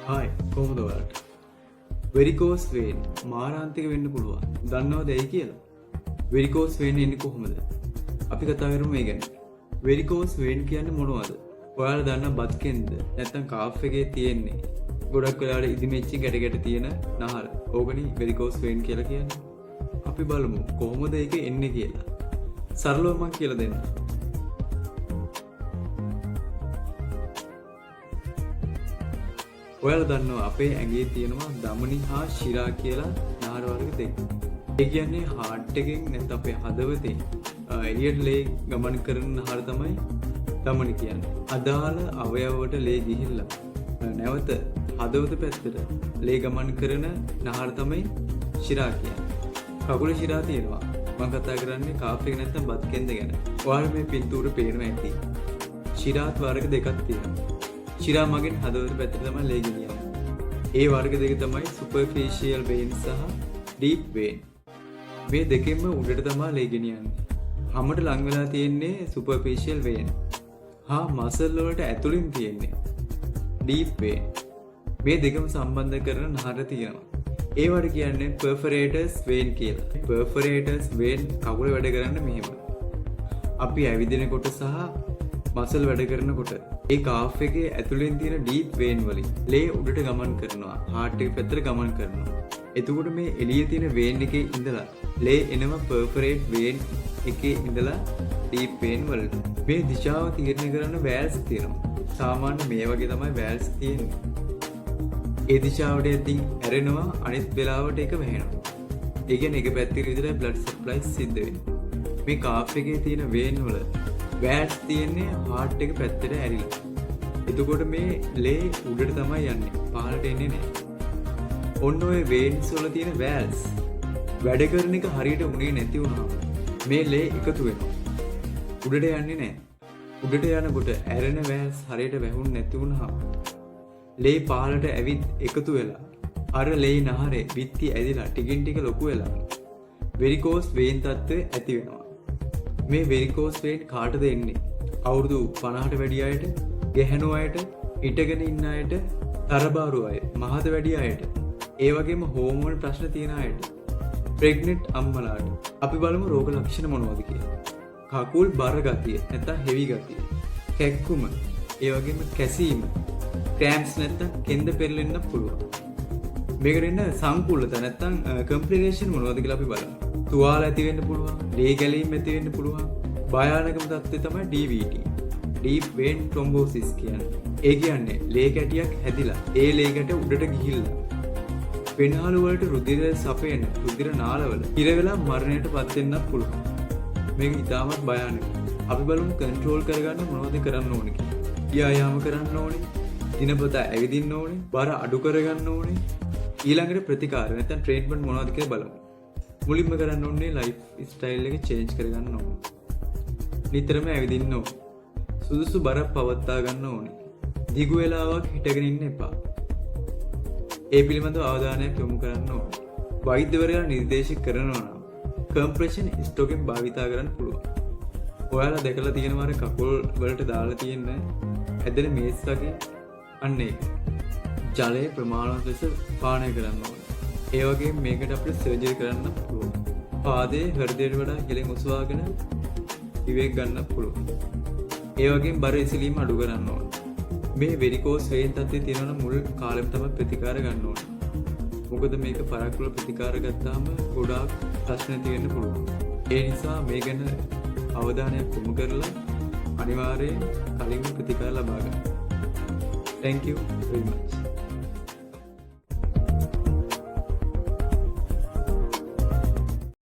Hi කොහොමද ඔයාලට? වෙරිකෝස් වේන් මාරාන්තික වෙන්න පුළුවන්. දන්නවද ඇයි කියලා? වෙරිකෝස් වේන් එන්නේ කොහොමද? අපි කතා කරමු මේ ගැන. වෙරිකෝස් වේන් කියන්නේ මොනවද? ඔයාලා දන්න බත් කෙන්ද? නැත්නම් කාෆ් එකේ තියෙන්නේ ගොඩක් වෙලාවට ඉදිමෙච්චි ගැට ගැට තියෙන නහර. ඕකනේ වෙරිකෝස් වේන් කියලා කියන්නේ. අපි බලමු කොහොමද ඒක එන්නේ කියලා. සරලව මම කියලා දෙන්නම්. ඔයාලා දන්නවා අපේ ඇඟේ තියෙනවා ධමනි හා ශිරා කියලා නාර වර්ග දෙක. ඒ කියන්නේ හાર્ට් එකෙන් නැත්නම් අපේ හදවතේ එළියට ලේ ගමන් කරන නහර තමයි ධමනි කියන්නේ. අදාළ අවයවවලට ලේ ගිහිල්ලා නැවත හදවත පැත්තට ලේ ගමන් කරන නහර තමයි ශිරා කියන්නේ. කකුල ශිරා තියෙනවා. මම කතා කරන්නේ කාෆ් එක නැත්නම් බත් කෙන්ද ගැන. ඔයාලා මේ පින්තූරේ පේනවා ඇති. ශිරාත් වර්ග දෙකක් තියෙනවා. ශිරා මගෙන් හදවත පැත්තට තමයි ලේ ගෙනියන්නේ. ඒ වර්ග දෙක තමයි සුපර්ෆිෂියල් වේන් සහ ඩීප් වේන්. මේ දෙකෙන්ම උඩට තමයි ලේ ගෙනියන්නේ. හැමකට ලං වෙලා තියෙන්නේ සුපර්ෆිෂියල් වේන්. හා මසල් වලට ඇතුලින් තියෙන්නේ ඩීප් වේන්. මේ දෙකම සම්බන්ධ කරන නහර තියෙනවා. ඒවට කියන්නේ පර්ෆරේටර්ස් වේන් කියලා. පර්ෆරේටර්ස් වේන් කකුල වැඩ කරන්නේ මෙහෙම. අපි ඇවිදිනකොට සහ මසල් වැඩ කරනකොට ඒ කාෆ් එකේ ඇතුලෙන් තියෙන ඩීප් වේන් වලින් ලේ උඩට ගමන් කරනවා. හાર્ට් එක පැත්තට ගමන් කරනවා. එතකොට මේ එළියේ තියෙන වේන් එකේ ඉඳලා ලේ එනවා පර්ෆරේට් වේන් එකේ ඉඳලා ඩීප් වේන් වලට. මේ දිශාව තීරණය කරන වැල්ස් තියෙනවා. සාමාන්‍ය මේ වගේ තමයි වැල්ස් තියෙන්නේ. ඒ දිශාවට යටින් ඇරෙනවා අනිත් වෙලාවට ඒක වැහෙනවා. ඒ කියන්නේ එක පැත්තකට විතරයි බ්ලඩ් සප්ලයි සිද්ධ වෙන්නේ. මේ කාෆ් එකේ තියෙන වේන් වල වැල්ස් තියෙන්නේ හાર્ට් එක පැත්තට ඇරිලා. එතකොට මේ ලේ උඩට තමයි යන්නේ. පහළට එන්නේ නැහැ. ඔන්න ඔය වේන්ස් වල තියෙන වැල්ස් වැඩ කරන එක හරියට උනේ නැති වුණාම මේ ලේ එකතු වෙනවා. උඩට යන්නේ නැහැ. උඩට යනකොට ඇරෙන වැල්ස් හරියට වැහුන්නේ නැති වුණාම ලේ පහළට ඇවිත් එකතු වෙලා අර ලේ නහරේ බිත්ති ඇදිලා ටිකින් ටික ලොකු වෙලා වෙරිකෝස් වේන් තත්ත්වය ඇති වෙනවා. මේ වෙරිකෝස් වේන් කාටද එන්නේ? අවුරුදු 50ට වැඩි අයට, ගැහැණු අයට, හිටගෙන ඉන්න අයට, තරබාරු අය, මහත වැඩි අයට, ඒ වගේම හෝමෝන් ප්‍රශ්න තියෙන අයට, ප්‍රෙග්නන්ට් අම්මලාට. අපි බලමු රෝග ලක්ෂණ මොනවද කියලා. කකුල් බර ගතිය, නැත්නම් හෙවි ගතිය, කැක්කුම, ඒ වගේම කැසීම, ක්‍රෑම්ප්ස් නැත්නම් කෙන්ද පෙරලෙන්න පුළුවන්. මේකට එන්න සංකූලතා නැත්නම් කම්ප්ලිකේෂන් මොනවද කියලා අපි බලමු. තුවාල ඇති වෙන්න පුළුවන්, ලේ ගැලීම් ඇති වෙන්න පුළුවන්. භයානකම තත්ත්වය තමයි DVT. ඩීප් වේන් ට්‍රොම්බෝසිස් කියන්නේ. ඒ කියන්නේ ලේ කැටියක් හැදිලා ඒ ලේ කැට උඩට ගිහිල්ලා පෙනහළු වලට රුධිර සපයන රුධිර නාලවල ඉර වෙලා මරණයට පත් වෙන්නත් පුළුවන්. මේක ඉතාමත් භයානකයි. අපි බලමු කන්ට්‍රෝල් කරගන්න මොනවද කරන්න ඕනේ කියලා. ව්‍යායාම කරන්න ඕනේ, දිනපතා ඇවිදින්න ඕනේ, බර අඩු කරගන්න ඕනේ. ඊළඟට ප්‍රතිකාර නැත්නම් ට්‍රීට්මන්ට් මොනවද කියලා බලමු. මුලින්ම කරන්න ඕනේ ලයිෆ් ස්ටයිල් එක චේන්ජ් කරගන්න ඕනේ. නිතරම ඇවිදින්න ඕනේ. සුදුසු බරක් පවත්වා ගන්න ඕනේ. දිගු වේලාවක් හිටගෙන ඉන්න එපා. ඒ පිළිබඳව අවධානයක් යොමු කරන්න ඕනේ. වෛද්‍යවරයා නිර්දේශ කරනවා නම් කම්ප්‍රෙෂන් ස්ටෝකෙන් භාවිතා කරන්න පුළුවන්. ඔයාලා දැකලා තියෙනවා අර කකුල් වලට දාලා තියෙන ඇදෙන මේස් වගේ අන්න ඒක. ජලය ප්‍රමාණවත් ලෙස පානය කරන්න ඕනේ. ඒ වගේම මේකට අපිට සර්ජරි කරන්න පුළුවන්. පාදයේ හෘදයට වඩා ඉහළින් ඔසවාගෙන විවේක ගන්න පුළුවන්. ඒ වගේම බර ඉසිලීම අඩු කරන්න ඕනේ. මේ වෙරිකෝස් වේන් තත්ත්වයේ තියෙනවා මුල් කාලෙම තමයි ප්‍රතිකාර ගන්න ඕනේ. මොකද මේක පරක්කුල ප්‍රතිකාර ගත්තාම ගොඩාක් ප්‍රශ්න ඇති වෙන්න පුළුවන්. ඒ නිසා මේ ගැන අවධානයක් යොමු කරලා අනිවාර්යයෙන් කලින් ප්‍රතිකාර ලබා ගන්න. Thank you very much.